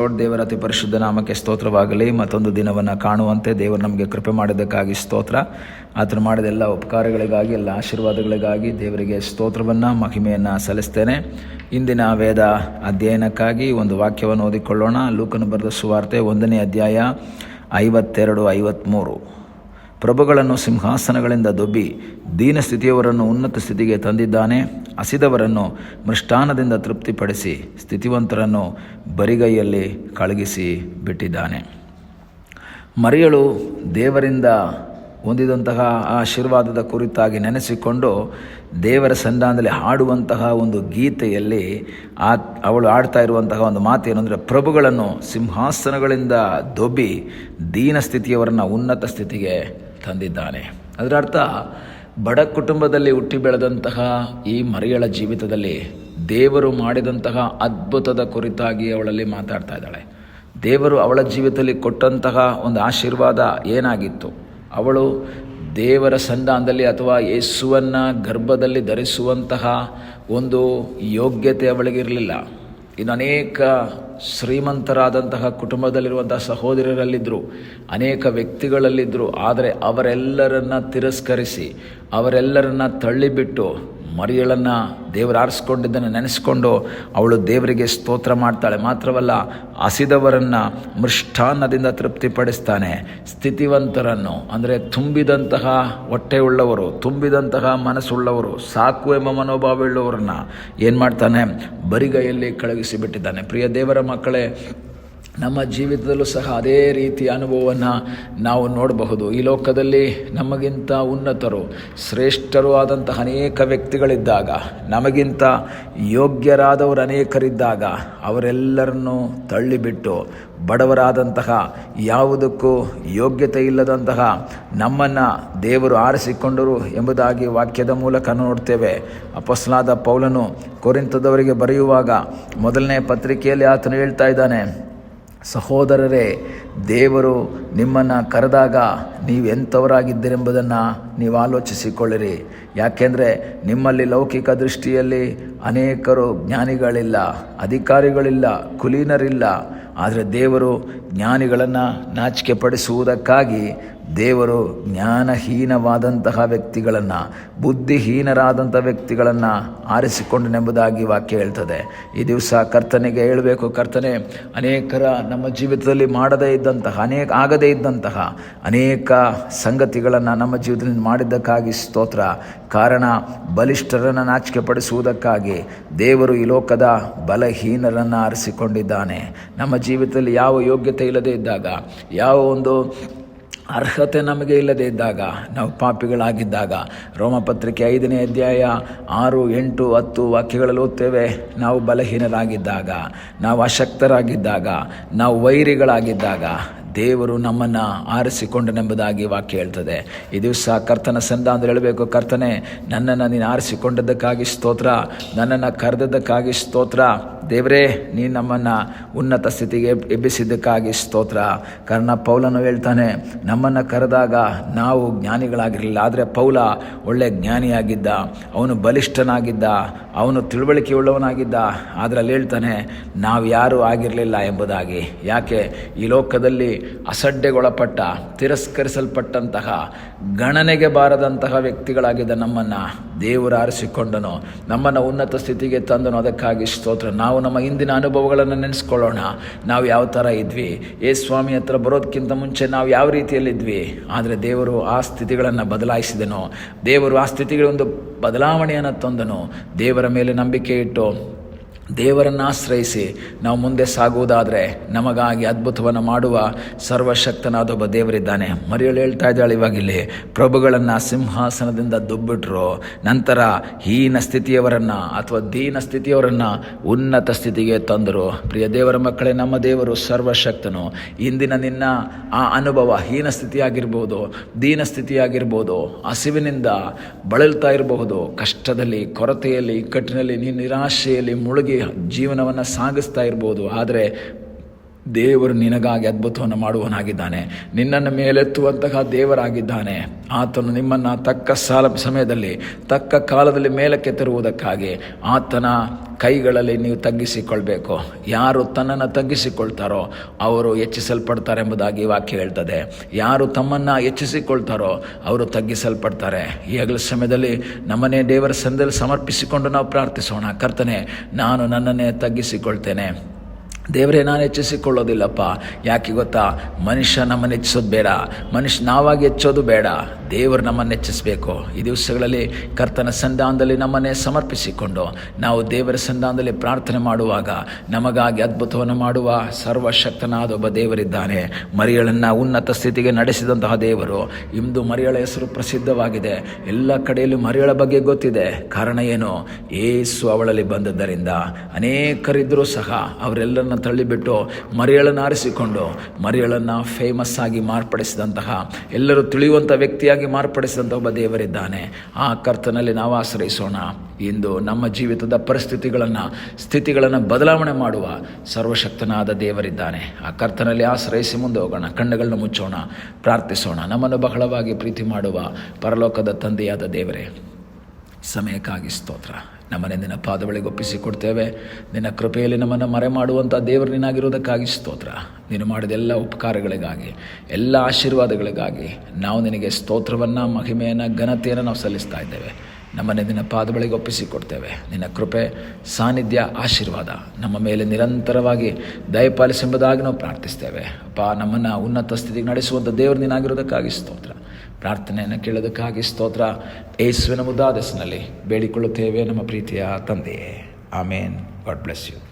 ದೇವರ ಅತಿ ಪರಿಶುದ್ಧ ನಾಮಕ್ಕೆ ಸ್ತೋತ್ರವಾಗಲಿ. ಮತ್ತೊಂದು ದಿನವನ್ನು ಕಾಣುವಂತೆ ದೇವರು ನಮಗೆ ಕೃಪೆ ಮಾಡಿದ್ದಕ್ಕಾಗಿ ಸ್ತೋತ್ರ. ಆತನು ಮಾಡಿದ ಎಲ್ಲ ಉಪಕಾರಗಳಿಗಾಗಿ, ಎಲ್ಲ ಆಶೀರ್ವಾದಗಳಿಗಾಗಿ ದೇವರಿಗೆ ಸ್ತೋತ್ರವನ್ನು, ಮಹಿಮೆಯನ್ನು ಸಲ್ಲಿಸ್ತೇನೆ. ಇಂದಿನ ವೇದ ಅಧ್ಯಯನಕ್ಕಾಗಿ ಒಂದು ವಾಕ್ಯವನ್ನು ಓದಿಕೊಳ್ಳೋಣ. ಲೂಕನು ಬರೆದ ಸುವಾರ್ತೆ 1ನೇ ಅಧ್ಯಾಯ 52-53. ಪ್ರಭುಗಳನ್ನು ಸಿಂಹಾಸನಗಳಿಂದ ದೊಬ್ಬಿ ದೀನಸ್ಥಿತಿಯವರನ್ನು ಉನ್ನತ ಸ್ಥಿತಿಗೆ ತಂದಿದ್ದಾನೆ. ಹಸಿದವರನ್ನು ಮೃಷ್ಟಾನ್ನದಿಂದ ತೃಪ್ತಿಪಡಿಸಿ ಸ್ಥಿತಿವಂತರನ್ನು ಬರಿಗೈಯಲ್ಲಿ ಕಳಗಿಸಿ ಬಿಟ್ಟಿದ್ದಾನೆ. ಮರಿಯಳು ದೇವರಿಂದ ಹೊಂದಿದಂತಹ ಆಶೀರ್ವಾದದ ಕುರಿತಾಗಿ ನೆನೆಸಿಕೊಂಡು ದೇವರ ಸನ್ನಿಧಾನದಲ್ಲಿ ಹಾಡುವಂತಹ ಒಂದು ಗೀತೆಯಲ್ಲಿ ಅವಳು ಆಡ್ತಾ ಇರುವಂತಹ ಒಂದು ಮಾತೇನು ಅಂದರೆ, ಪ್ರಭುಗಳನ್ನು ಸಿಂಹಾಸನಗಳಿಂದ ದೊಬ್ಬಿ ದೀನಸ್ಥಿತಿಯವರನ್ನು ಉನ್ನತ ಸ್ಥಿತಿಗೆ ತಂದಿದ್ದಾನೆ. ಅದರ ಅರ್ಥ, ಬಡ ಕುಟುಂಬದಲ್ಲಿ ಹುಟ್ಟಿ ಬೆಳೆದಂತಹ ಈ ಮರಿಯಳ ಜೀವಿತದಲ್ಲಿ ದೇವರು ಮಾಡಿದಂತಹ ಅದ್ಭುತದ ಕುರಿತಾಗಿ ಅವಳಲ್ಲಿ ಮಾತಾಡ್ತಾ ಇದ್ದಾಳೆ. ದೇವರು ಅವಳ ಜೀವಿತದಲ್ಲಿ ಕೊಟ್ಟಂತಹ ಒಂದು ಆಶೀರ್ವಾದ ಏನಾಗಿತ್ತು? ಅವಳು ದೇವರ ಸನ್ನಿಧಾನದಲ್ಲಿ ಅಥವಾ ಯೇಸುವನ್ನು ಗರ್ಭದಲ್ಲಿ ಧರಿಸುವಂತಹ ಒಂದು ಯೋಗ್ಯತೆ ಅವಳಿಗಿರಲಿಲ್ಲ. ಇನ್ನು ಅನೇಕ ಶ್ರೀಮಂತರಾದಂತಹ ಕುಟುಂಬದಲ್ಲಿರುವಂತಹ ಸಹೋದರರಲ್ಲಿದ್ದರು, ಅನೇಕ ವ್ಯಕ್ತಿಗಳಲ್ಲಿದ್ದರು. ಆದರೆ ಅವರೆಲ್ಲರನ್ನ ತಿರಸ್ಕರಿಸಿ, ಅವರೆಲ್ಲರನ್ನ ತಳ್ಳಿಬಿಟ್ಟು ಮರಿಯಳನ್ನು ದೇವರು ಆರಿಸ್ಕೊಂಡಿದ್ದನ್ನು ನೆನೆಸ್ಕೊಂಡು ಅವಳು ದೇವರಿಗೆ ಸ್ತೋತ್ರ ಮಾಡ್ತಾಳೆ. ಮಾತ್ರವಲ್ಲ, ಹಸಿದವರನ್ನು ಮೃಷ್ಟಾನ್ನದಿಂದ ತೃಪ್ತಿಪಡಿಸ್ತಾನೆ. ಸ್ಥಿತಿವಂತರನ್ನು ಅಂದರೆ ತುಂಬಿದಂತಹ ಹೊಟ್ಟೆಯುಳ್ಳವರು, ತುಂಬಿದಂತಹ ಮನಸ್ಸುಳ್ಳವರು, ಸಾಕು ಎಂಬ ಮನೋಭಾವವುಳ್ಳವರನ್ನು ಏನು ಮಾಡ್ತಾನೆ? ಬರಿಗೈಯಲ್ಲಿ ಕಳಗಿಸಿ ಬಿಟ್ಟಿದ್ದಾನೆ. ಪ್ರಿಯ ದೇವರ ಮಕ್ಕಳೇ, ನಮ್ಮ ಜೀವಿತದಲ್ಲೂ ಸಹ ಅದೇ ರೀತಿಯ ಅನುಭವವನ್ನು ನಾವು ನೋಡಬಹುದು. ಈ ಲೋಕದಲ್ಲಿ ನಮಗಿಂತ ಉನ್ನತರು, ಶ್ರೇಷ್ಠರು ಆದಂತಹ ಅನೇಕ ವ್ಯಕ್ತಿಗಳಿದ್ದಾಗ, ನಮಗಿಂತ ಯೋಗ್ಯರಾದವರು ಅನೇಕರಿದ್ದಾಗ, ಅವರೆಲ್ಲರನ್ನೂ ತಳ್ಳಿಬಿಟ್ಟು ಬಡವರಾದಂತಹ, ಯಾವುದಕ್ಕೂ ಯೋಗ್ಯತೆ ಇಲ್ಲದಂತಹ ನಮ್ಮನ್ನು ದೇವರು ಆರಿಸಿಕೊಂಡರು ಎಂಬುದಾಗಿ ವಾಕ್ಯದ ಮೂಲಕ ನೋಡ್ತೇವೆ. ಅಪೊಸ್ತಲನಾದ ಪೌಲನು ಕೊರಿಂಥದವರಿಗೆ ಬರೆಯುವಾಗ 1ನೇ ಪತ್ರಿಕೆಯಲ್ಲಿ ಆತನು ಹೇಳ್ತಾ ಇದ್ದಾನೆ, ಸಹೋದರರೇ, ದೇವರು ನಿಮ್ಮನ್ನು ಕರೆದಾಗ ನೀವು ಎಂಥವರಾಗಿದ್ದೀರೆಂಬುದನ್ನು ನೀವು ಆಲೋಚಿಸಿಕೊಳ್ಳಿರಿ. ಯಾಕೆಂದರೆ ನಿಮ್ಮಲ್ಲಿ ಲೌಕಿಕ ದೃಷ್ಟಿಯಲ್ಲಿ ಅನೇಕರು ಜ್ಞಾನಿಗಳಿಲ್ಲ, ಅಧಿಕಾರಿಗಳಿಲ್ಲ, ಕುಲೀನರಿಲ್ಲ. ಆದರೆ ದೇವರು ಜ್ಞಾನಿಗಳನ್ನು ನಾಚಿಕೆ ಪಡಿಸುವುದಕ್ಕಾಗಿ ದೇವರು ಜ್ಞಾನಹೀನವಾದಂತಹ ವ್ಯಕ್ತಿಗಳನ್ನು, ಬುದ್ಧಿಹೀನರಾದಂಥ ವ್ಯಕ್ತಿಗಳನ್ನು ಆರಿಸಿಕೊಂಡನೆಂಬುದಾಗಿ ವಾಕ್ಯ ಹೇಳ್ತದೆ. ಈ ದಿವಸ ಕರ್ತನಿಗೆ ಹೇಳಬೇಕು, ಕರ್ತನೆ, ಅನೇಕರ ನಮ್ಮ ಜೀವಿತದಲ್ಲಿ ಮಾಡದೇ ಇದ್ದಂತಹ, ಆಗದೇ ಇದ್ದಂತಹ ಅನೇಕ ಸಂಗತಿಗಳನ್ನು ನಮ್ಮ ಜೀವಿತದಲ್ಲಿ ಮಾಡಿದ್ದಕ್ಕಾಗಿ ಸ್ತೋತ್ರ. ಕಾರಣ, ಬಲಿಷ್ಠರನ್ನು ನಾಚಿಕೆ ಪಡಿಸುವುದಕ್ಕಾಗಿ ದೇವರು ಈ ಲೋಕದ ಬಲಹೀನರನ್ನು ಆರಿಸಿಕೊಂಡಿದ್ದಾನೆ. ನಮ್ಮ ಜೀವಿತದಲ್ಲಿ ಯಾವ ಯೋಗ್ಯತೆ ಇಲ್ಲದೇ ಇದ್ದಾಗ, ಯಾವ ಒಂದು ಅರ್ಹತೆ ನಮಗೆ ಇಲ್ಲದೇ ಇದ್ದಾಗ, ನಾವು ಪಾಪಿಗಳಾಗಿದ್ದಾಗ, ರೋಮಪತ್ರಿಕೆ 5ನೇ ಅಧ್ಯಾಯ 6, 8, 10 ವಾಕ್ಯಗಳಲ್ಲಿ ಓದ್ತೇವೆ. ನಾವು ಬಲಹೀನರಾಗಿದ್ದಾಗ, ನಾವು ಅಶಕ್ತರಾಗಿದ್ದಾಗ, ನಾವು ವೈರಿಗಳಾಗಿದ್ದಾಗ ದೇವರು ನಮ್ಮನ್ನು ಆರಿಸಿಕೊಂಡನೆಂಬುದಾಗಿ ವಾಕ್ಯ ಹೇಳ್ತದೆ. ಈ ದಿವಸ ಕರ್ತನ ಸನ್ನಿಧಾನದಲ್ಲಿ ಹೇಳಬೇಕು, ಕರ್ತನೆ, ನನ್ನನ್ನು ನೀನು ಆರಿಸಿಕೊಂಡದ್ದಕ್ಕಾಗಿ ಸ್ತೋತ್ರ, ನನ್ನನ್ನು ಕರೆದದ್ದಕ್ಕಾಗಿ ಸ್ತೋತ್ರ. ದೇವರೇ, ನೀನು ನಮ್ಮನ್ನು ಉನ್ನತ ಸ್ಥಿತಿಗೆ ಎಬ್ಬಿಸಿದ್ದಕ್ಕಾಗಿ ಸ್ತೋತ್ರ. ಕಾರಣ ಪೌಲನು ಹೇಳ್ತಾನೆ, ನಮ್ಮನ್ನು ಕರೆದಾಗ ನಾವು ಜ್ಞಾನಿಗಳಾಗಿರಲಿಲ್ಲ, ಆದರೆ ಪೌಲ ಒಳ್ಳೆ ಜ್ಞಾನಿಯಾಗಿದ್ದ, ಅವನು ಬಲಿಷ್ಠನಾಗಿದ್ದ, ಅವನು ತಿಳುವಳಿಕೆಯುಳ್ಳವನಾಗಿದ್ದ. ಅದರಲ್ಲಿ ಹೇಳ್ತಾನೆ, ನಾವು ಯಾರೂ ಆಗಿರಲಿಲ್ಲ ಎಂಬುದಾಗಿ. ಯಾಕೆ? ಈ ಲೋಕದಲ್ಲಿ ಅಸಡ್ಡೆಗೊಳಪಟ್ಟ, ತಿರಸ್ಕರಿಸಲ್ಪಟ್ಟಂತಹ, ಗಣನೆಗೆ ಬಾರದಂತಹ ವ್ಯಕ್ತಿಗಳಾಗಿದ್ದ ನಮ್ಮನ್ನು ದೇವರು ಆರಿಸಿಕೊಂಡನು, ನಮ್ಮನ್ನು ಉನ್ನತ ಸ್ಥಿತಿಗೆ ತಂದನು. ಅದಕ್ಕಾಗಿ ಸ್ತೋತ್ರ. ನಾವು ನಮ್ಮ ಹಿಂದಿನ ಅನುಭವಗಳನ್ನು ನೆನೆಸ್ಕೊಳ್ಳೋಣ. ನಾವು ಯಾವ ಥರ ಇದ್ವಿ, ಸ್ವಾಮಿ ಹತ್ರ ಬರೋದಕ್ಕಿಂತ ಮುಂಚೆ ನಾವು ಯಾವ ರೀತಿಯಲ್ಲಿದ್ವಿ. ಆದರೆ ದೇವರು ಆ ಸ್ಥಿತಿಗಳನ್ನು ಬದಲಾಯಿಸಿದನು. ದೇವರು ಆ ಸ್ಥಿತಿಗಳೊಂದು ಬದಲಾವಣೆಯನ್ನು ತಂದನು. ದೇವರ ಮೇಲೆ ನಂಬಿಕೆ ಇಟ್ಟು ದೇವರನ್ನು ಆಶ್ರಯಿಸಿ ನಾವು ಮುಂದೆ ಸಾಗುವುದಾದರೆ ನಮಗಾಗಿ ಅದ್ಭುತವನ್ನು ಮಾಡುವ ಸರ್ವಶಕ್ತನಾದ ಒಬ್ಬ ದೇವರಿದ್ದಾನೆ. ಮರಿಯಳು ಹೇಳ್ತಾ ಇದ್ದಾಳೆ ಇವಾಗಿಲ್ಲಿ, ಪ್ರಭುಗಳನ್ನು ಸಿಂಹಾಸನದಿಂದ ದೊಬ್ಬಿಟ್ರು, ನಂತರ ಹೀನ ಸ್ಥಿತಿಯವರನ್ನು ಅಥವಾ ದೀನ ಸ್ಥಿತಿಯವರನ್ನು ಉನ್ನತ ಸ್ಥಿತಿಗೆ ತಂದರು. ಪ್ರಿಯ ದೇವರ ಮಕ್ಕಳೇ, ನಮ್ಮ ದೇವರು ಸರ್ವಶಕ್ತನು. ಇಂದಿನ ನಿನ್ನ ಆ ಅನುಭವ ಹೀನ ಸ್ಥಿತಿಯಾಗಿರ್ಬೋದು, ದೀನ ಸ್ಥಿತಿಯಾಗಿರ್ಬೋದು, ಹಸಿವಿನಿಂದ ಬಳಲ್ತಾ ಇರಬಹುದು, ಕಷ್ಟದಲ್ಲಿ, ಕೊರತೆಯಲ್ಲಿ, ಇಕ್ಕಟ್ಟಿನಲ್ಲಿ, ನೀನು ನಿರಾಶೆಯಲ್ಲಿ ಮುಳುಗಿ ಜೀವನವನ್ನು ಸಾಗಿಸ್ತಾ ಇರ್ಬೋದು. ಆದರೆ ದೇವರು ನಿನಗಾಗಿ ಅದ್ಭುತವನ್ನು ಮಾಡುವವನಾಗಿದ್ದಾನೆ. ನಿನ್ನನ್ನು ಮೇಲೆತ್ತುವಂತಹ ದೇವರಾಗಿದ್ದಾನೆ. ಆತನು ನಿಮ್ಮನ್ನು ತಕ್ಕ ಸಮಯದಲ್ಲಿ ತಕ್ಕ ಕಾಲದಲ್ಲಿ ಮೇಲಕ್ಕೆ ತರುವುದಕ್ಕಾಗಿ ಆತನ ಕೈಗಳಲ್ಲಿ ನೀವು ತಗ್ಗಿಸಿಕೊಳ್ಬೇಕು. ಯಾರು ತನ್ನನ್ನು ತಗ್ಗಿಸಿಕೊಳ್ತಾರೋ ಅವರು ಹೆಚ್ಚಿಸಲ್ಪಡ್ತಾರೆ ಎಂಬುದಾಗಿ ವಾಕ್ಯ ಹೇಳ್ತದೆ. ಯಾರು ತಮ್ಮನ್ನು ಹೆಚ್ಚಿಸಿಕೊಳ್ತಾರೋ ಅವರು ತಗ್ಗಿಸಲ್ಪಡ್ತಾರೆ. ಈ ಹಗಲ ಸಮಯದಲ್ಲಿ ನಮ್ಮನ್ನೇ ದೇವರ ಸನ್ನಿಧಿಯಲ್ಲಿ ಸಮರ್ಪಿಸಿಕೊಂಡು ನಾವು ಪ್ರಾರ್ಥಿಸೋಣ. ಕರ್ತನೇ, ನಾನು ನನ್ನನ್ನೇ ತಗ್ಗಿಸಿಕೊಳ್ತೇನೆ. ದೇವರೇ, ನಾನು ಹೆಚ್ಚಿಸಿಕೊಳ್ಳೋದಿಲ್ಲಪ್ಪ. ಯಾಕೆ ಗೊತ್ತಾ? ಮನುಷ್ಯ ನಮ್ಮನ್ನು ಹೆಚ್ಚಿಸೋದು ಬೇಡ, ನಾವಾಗಿ ಹೆಚ್ಚೋದು ಬೇಡ. ದೇವರು ನಮ್ಮನ್ನು ಹೆಚ್ಚಿಸಬೇಕು. ಈ ದಿವಸಗಳಲ್ಲಿ ಕರ್ತನ ಸನ್ನಿಧಾನದಲ್ಲಿ ನಮ್ಮನ್ನೇ ಸಮರ್ಪಿಸಿಕೊಂಡು ನಾವು ದೇವರ ಸನ್ನಿಧಾನದಲ್ಲಿ ಪ್ರಾರ್ಥನೆ ಮಾಡುವಾಗ ನಮಗಾಗಿ ಅದ್ಭುತವನ್ನು ಮಾಡುವ ಸರ್ವಶಕ್ತನಾದ ಒಬ್ಬ ದೇವರಿದ್ದಾನೆ. ಮರಿಯಳನ್ನು ಉನ್ನತ ಸ್ಥಿತಿಗೆ ನಡೆಸಿದಂತಹ ದೇವರು. ಇಂದು ಮರಿಯಳ ಹೆಸರು ಪ್ರಸಿದ್ಧವಾಗಿದೆ. ಎಲ್ಲ ಕಡೆಯಲ್ಲೂ ಮರಿಯಳ ಬಗ್ಗೆ ಗೊತ್ತಿದೆ. ಕಾರಣ ಏನು? ಯೇಸು ಅವಳಲ್ಲಿ ಬಂದದ್ದರಿಂದ ಅನೇಕರಿದ್ದರೂ ಸಹ ಅವರೆಲ್ಲರನ್ನ ತಳ್ಳಿಬಿಟ್ಟು ಮರಿಯಳನ್ನು ಆರಿಸಿಕೊಂಡು ಮರಿಯಳನ್ನು ಫೇಮಸ್ ಆಗಿ ಮಾರ್ಪಡಿಸಿದಂತಹ, ಎಲ್ಲರೂ ತಿಳಿಯುವಂಥ ವ್ಯಕ್ತಿಯಾಗಿ ಮಾರ್ಪಡಿಸಿದಂಥ ಒಬ್ಬ ದೇವರಿದ್ದಾನೆ. ಆ ಕರ್ತನಲ್ಲಿ ನಾವು ಆಶ್ರಯಿಸೋಣ. ಇಂದು ನಮ್ಮ ಜೀವಿತದ ಸ್ಥಿತಿಗಳನ್ನು ಬದಲಾವಣೆ ಮಾಡುವ ಸರ್ವಶಕ್ತನಾದ ದೇವರಿದ್ದಾನೆ. ಆ ಕರ್ತನಲ್ಲಿ ಆಶ್ರಯಿಸಿ ಮುಂದೆ ಹೋಗೋಣ. ಕಣ್ಣುಗಳನ್ನು ಮುಚ್ಚೋಣ, ಪ್ರಾರ್ಥಿಸೋಣ. ನಮ್ಮನ್ನು ಬಹಳವಾಗಿ ಪ್ರೀತಿ ಮಾಡುವ ಪರಲೋಕದ ತಂದೆಯಾದ ದೇವರೇ, ಸಮಯಕ್ಕಾಗಿ ಸ್ತೋತ್ರ. ನಮ್ಮನ್ನೇ ನಿನ್ನ ಪಾದ ಬಳಿಗೆ ಒಪ್ಪಿಸಿಕೊಡ್ತೇವೆ. ನಿನ್ನ ಕೃಪೆಯಲ್ಲಿ ನಮ್ಮನ್ನು ಮರೆ ಮಾಡುವಂಥ ದೇವರು ನಿನ್ನಾಗಿರೋದಕ್ಕಾಗಿ ಸ್ತೋತ್ರ. ನೀನು ಮಾಡಿದ ಎಲ್ಲ ಉಪಕಾರಗಳಿಗಾಗಿ, ಎಲ್ಲ ಆಶೀರ್ವಾದಗಳಿಗಾಗಿ ನಾವು ನಿನಗೆ ಸ್ತೋತ್ರವನ್ನು, ಮಹಿಮೆಯನ್ನು, ಘನತೆಯನ್ನು ನಾವು ಸಲ್ಲಿಸ್ತಾ ಇದ್ದೇವೆ. ನಮ್ಮನ್ನೇ ನಿನ್ನ ಪಾದ ಬಳಿಗೆ ಒಪ್ಪಿಸಿಕೊಡ್ತೇವೆ. ನಿನ್ನ ಕೃಪೆ, ಸಾನ್ನಿಧ್ಯ, ಆಶೀರ್ವಾದ ನಮ್ಮ ಮೇಲೆ ನಿರಂತರವಾಗಿ ದಯಪಾಲಿಸೆಂಬುದಾಗಿ ನಾವು ಪ್ರಾರ್ಥಿಸ್ತೇವೆ. ಅಪ್ಪ, ನಮ್ಮನ್ನು ಉನ್ನತ ಸ್ಥಿತಿಗೆ ನಡೆಸುವಂಥ ದೇವರು ನೀನಾಗಿರೋದಕ್ಕಾಗಿ ಸ್ತೋತ್ರ. ಪ್ರಾರ್ಥನೆಯನ್ನು ಕೇಳೋದಕ್ಕಾಗಿ ಸ್ತೋತ್ರ. ಯೇಸುವಿನ ಮುದ್ದಾದ ಹೆಸರಿನಲ್ಲಿ ಬೇಡಿಕೊಳ್ಳುತ್ತೇವೆ ನಮ್ಮ ಪ್ರೀತಿಯ ತಂದೆಯೇ. ಆಮೇನ್. God bless you.